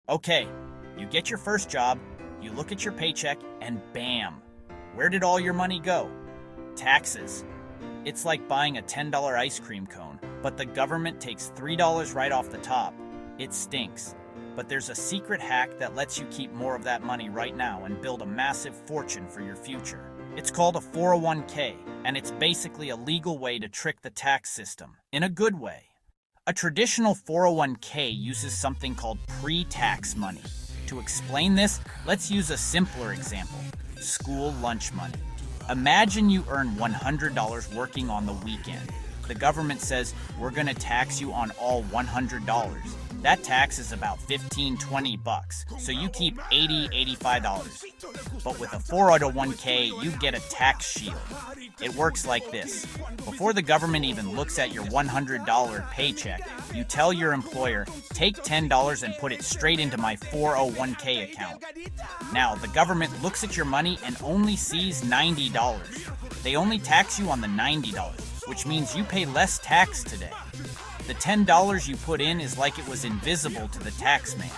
Okay, you get your first job, you look at your paycheck, and bam! Where did all your money go? Taxes. It's like buying a $10 ice cream cone, but the government takes $3 right off the top. It stinks. But there's a secret hack that lets you keep more of that money right now and build a massive fortune for your future. It's called a 401k, and it's basically a legal way to trick the tax system, in a good way. A traditional 401k uses something called pre-tax money. To explain this, let's use a simpler example: school lunch money. Imagine you earn $100 working on the weekend. The government says, we're going to tax you on all $100. That tax is about $15-20, so you keep $80-85. But with a 401k, you get a tax shield. It works like this. Before the government even looks at your $100 paycheck, you tell your employer, take $10 and put it straight into my 401k account. Now, the government looks at your money and only sees $90. They only tax you on the $90, which means you pay less tax today. The $10 you put in is like it was invisible to the tax man.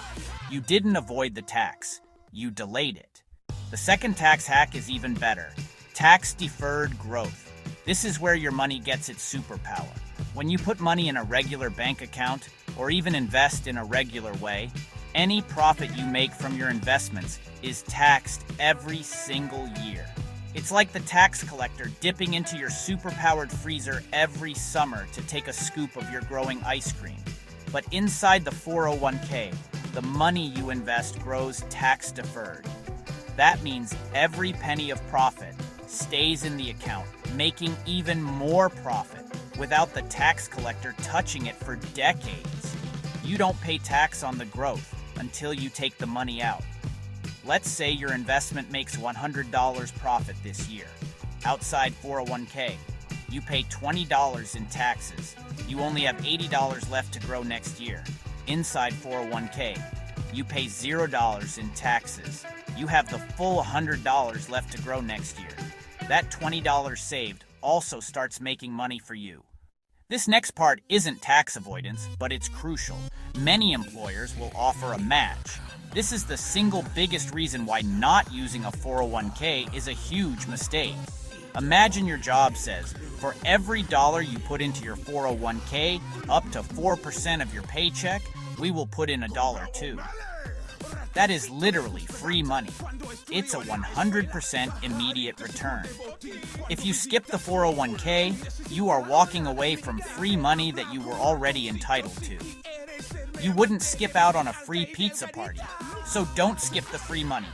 You didn't avoid the tax. You delayed it. The second tax hack is even better. Tax-deferred growth. This is where your money gets its superpower. When you put money in a regular bank account, or even invest in a regular way, any profit you make from your investments is taxed every single year. It's like the tax collector dipping into your superpowered freezer every summer to take a scoop of your growing ice cream. But inside the 401k, the money you invest grows tax-deferred. That means every penny of profit stays in the account, making even more profit without the tax collector touching it for decades. You don't pay tax on the growth until you take the money out. Let's say your investment makes $100 profit this year. Outside 401k, you pay $20 in taxes. You only have $80 left to grow next year. Inside 401k, you pay $0 in taxes. You have the full $100 left to grow next year. That $20 saved also starts making money for you. This next part isn't tax avoidance, but it's crucial. Many employers will offer a match. This is the single biggest reason why not using a 401k is a huge mistake. Imagine your job says, for every dollar you put into your 401k, up to 4% of your paycheck, we will put in $1 too. That is literally free money. It's a 100% immediate return. If you skip the 401k, you are walking away from free money that you were already entitled to. You wouldn't skip out on a free pizza party, so don't skip the free money.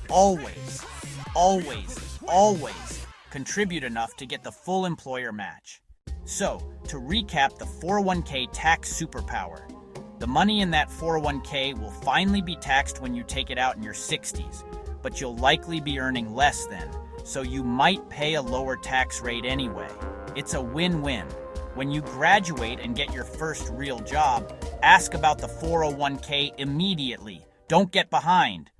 Always, always, always contribute enough to get the full employer match. So, to recap the 401k tax superpower, the money in that 401k will finally be taxed when you take it out in your 60s, but you'll likely be earning less then, so you might pay a lower tax rate anyway. It's a win-win. When you graduate and get your first real job, ask about the 401k immediately. Don't get behind.